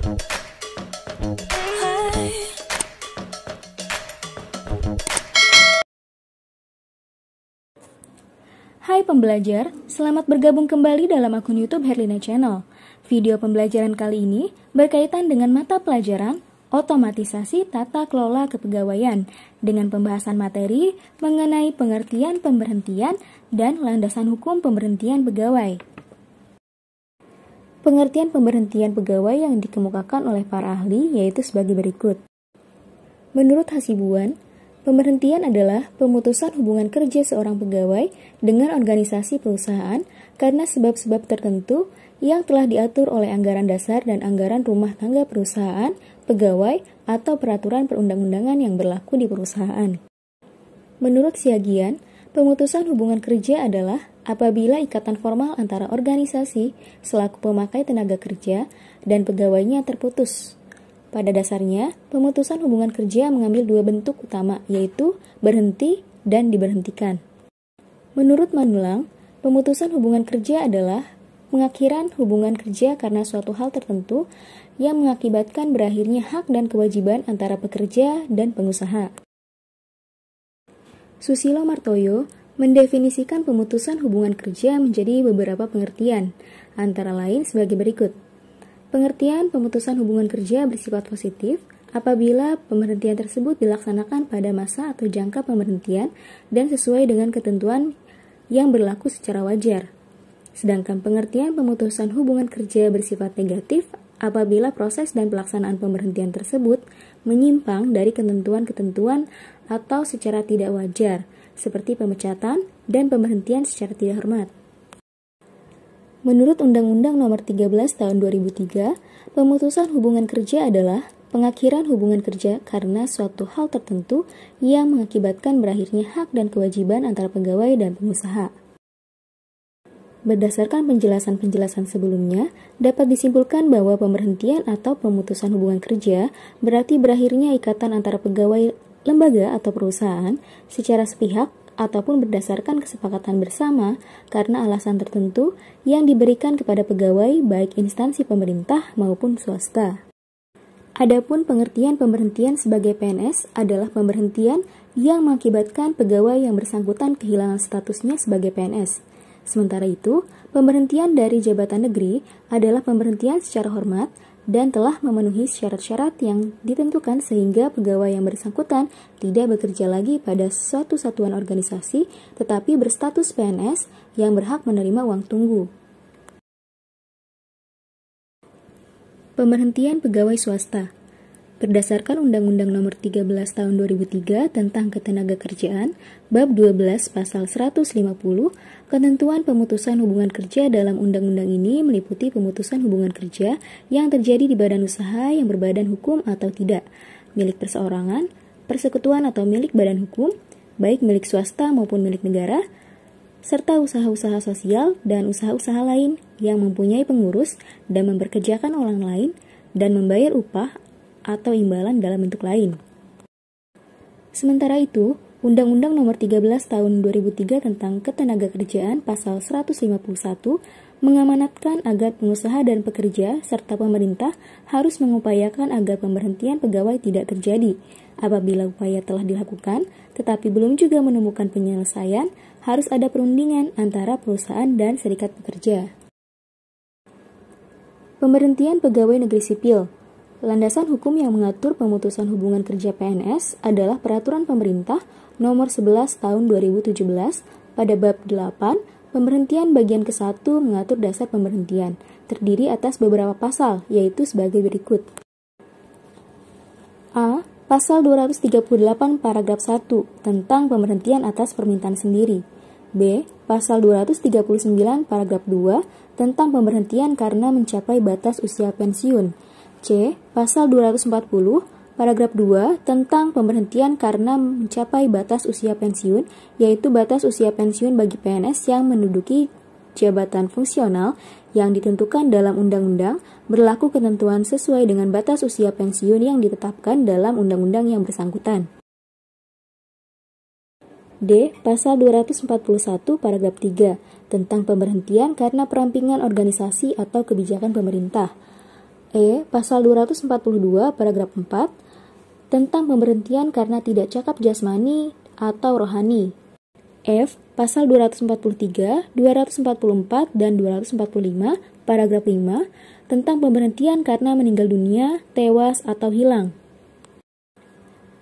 Hai pembelajar, selamat bergabung kembali dalam akun YouTube Herlina Channel. Video pembelajaran kali ini berkaitan dengan mata pelajaran Otomatisasi Tata Kelola Kepegawaian dengan pembahasan materi mengenai pengertian pemberhentian dan landasan hukum pemberhentian pegawai. Pengertian pemberhentian pegawai yang dikemukakan oleh para ahli yaitu sebagai berikut. Menurut Hasibuan, pemberhentian adalah pemutusan hubungan kerja seorang pegawai dengan organisasi perusahaan karena sebab-sebab tertentu yang telah diatur oleh anggaran dasar dan anggaran rumah tangga perusahaan, pegawai, atau peraturan perundang-undangan yang berlaku di perusahaan. Menurut Siagian, pemutusan hubungan kerja adalah apabila ikatan formal antara organisasi selaku pemakai tenaga kerja dan pegawainya terputus. Pada dasarnya, pemutusan hubungan kerja mengambil dua bentuk utama, yaitu berhenti dan diberhentikan. Menurut Manulang, pemutusan hubungan kerja adalah pengakhiran hubungan kerja karena suatu hal tertentu yang mengakibatkan berakhirnya hak dan kewajiban antara pekerja dan pengusaha. Susilo Martoyo mendefinisikan pemutusan hubungan kerja menjadi beberapa pengertian, antara lain sebagai berikut. Pengertian pemutusan hubungan kerja bersifat positif apabila pemberhentian tersebut dilaksanakan pada masa atau jangka pemberhentian dan sesuai dengan ketentuan yang berlaku secara wajar. Sedangkan pengertian pemutusan hubungan kerja bersifat negatif apabila proses dan pelaksanaan pemberhentian tersebut menyimpang dari ketentuan-ketentuan atau secara tidak wajar, seperti pemecatan dan pemberhentian secara tidak hormat. Menurut Undang-Undang Nomor 13 Tahun 2003, pemutusan hubungan kerja adalah pengakhiran hubungan kerja karena suatu hal tertentu yang mengakibatkan berakhirnya hak dan kewajiban antara pegawai dan pengusaha. Berdasarkan penjelasan-penjelasan sebelumnya, dapat disimpulkan bahwa pemberhentian atau pemutusan hubungan kerja berarti berakhirnya ikatan antara pegawai lembaga atau perusahaan secara sepihak ataupun berdasarkan kesepakatan bersama karena alasan tertentu yang diberikan kepada pegawai baik instansi pemerintah maupun swasta. Adapun pengertian pemberhentian sebagai PNS adalah pemberhentian yang mengakibatkan pegawai yang bersangkutan kehilangan statusnya sebagai PNS. Sementara itu, pemberhentian dari jabatan negeri adalah pemberhentian secara hormat dan telah memenuhi syarat-syarat yang ditentukan sehingga pegawai yang bersangkutan tidak bekerja lagi pada suatu satuan organisasi tetapi berstatus PNS yang berhak menerima uang tunggu. Pemberhentian pegawai swasta. Berdasarkan Undang-Undang Nomor 13 Tahun 2003 tentang Ketenagakerjaan, Bab 12 Pasal 150, ketentuan pemutusan hubungan kerja dalam undang-undang ini meliputi pemutusan hubungan kerja yang terjadi di badan usaha yang berbadan hukum atau tidak, milik perseorangan, persekutuan atau milik badan hukum, baik milik swasta maupun milik negara, serta usaha-usaha sosial dan usaha-usaha lain yang mempunyai pengurus dan memperkerjakan orang lain dan membayar upah atau imbalan dalam bentuk lain. Sementara itu, Undang-Undang Nomor 13 Tahun 2003 tentang Ketenagakerjaan Pasal 151 mengamanatkan agar pengusaha dan pekerja serta pemerintah harus mengupayakan agar pemberhentian pegawai tidak terjadi. Apabila upaya telah dilakukan, tetapi belum juga menemukan penyelesaian, harus ada perundingan antara perusahaan dan serikat pekerja. Pemberhentian pegawai negeri sipil. Landasan hukum yang mengatur pemutusan hubungan kerja PNS adalah Peraturan Pemerintah Nomor 11 Tahun 2017 pada Bab 8, Pemberhentian bagian ke-1 mengatur dasar pemberhentian, terdiri atas beberapa pasal, yaitu sebagai berikut. A. Pasal 238 paragraf 1 tentang pemberhentian atas permintaan sendiri. B. Pasal 239 paragraf 2 tentang pemberhentian karena mencapai batas usia pensiun. C. Pasal 240, paragraf 2 tentang pemberhentian karena mencapai batas usia pensiun, yaitu batas usia pensiun bagi PNS yang menduduki jabatan fungsional yang ditentukan dalam undang-undang, berlaku ketentuan sesuai dengan batas usia pensiun yang ditetapkan dalam undang-undang yang bersangkutan. D. Pasal 241, paragraf 3 tentang pemberhentian karena perampingan organisasi atau kebijakan pemerintah. E. Pasal 242 paragraf 4 tentang pemberhentian karena tidak cakap jasmani atau rohani. F. Pasal 243, 244, dan 245 paragraf 5 tentang pemberhentian karena meninggal dunia, tewas, atau hilang.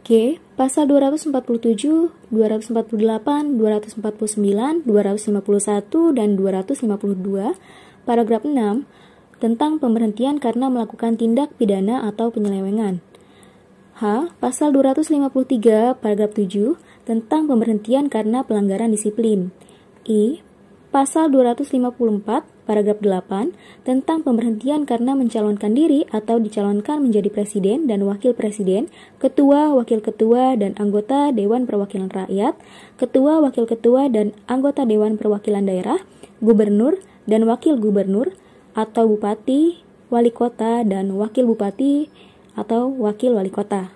G. Pasal 247, 248, 249, 251, dan 252 paragraf 6 tentang pemberhentian karena melakukan tindak pidana atau penyelewengan. H. Pasal 253 paragraf 7 tentang pemberhentian karena pelanggaran disiplin. I. Pasal 254 paragraf 8 tentang pemberhentian karena mencalonkan diri atau dicalonkan menjadi presiden dan wakil presiden, ketua, wakil ketua, dan anggota Dewan Perwakilan Rakyat, ketua, wakil ketua, dan anggota Dewan Perwakilan Daerah, gubernur dan wakil gubernur, atau bupati, wali kota, dan wakil bupati atau wakil wali kota.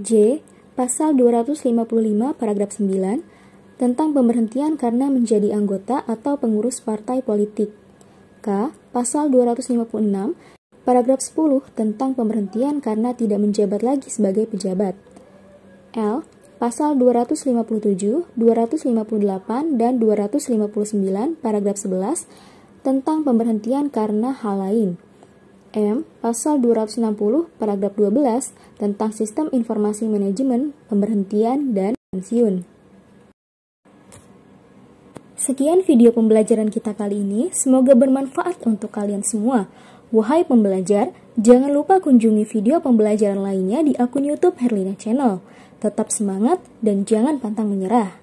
J. Pasal 255 paragraf 9 tentang pemberhentian karena menjadi anggota atau pengurus partai politik. K. Pasal 256 paragraf 10 tentang pemberhentian karena tidak menjabat lagi sebagai pejabat. L. Pasal 257, 258, dan 259 paragraf 11 tentang pemberhentian karena hal lain. M. Pasal 260 paragraf 12 tentang sistem informasi manajemen, pemberhentian, dan pensiun. Sekian video pembelajaran kita kali ini, semoga bermanfaat untuk kalian semua. Wahai pembelajar, jangan lupa kunjungi video pembelajaran lainnya di akun YouTube Herlina Channel. Tetap semangat dan jangan pantang menyerah.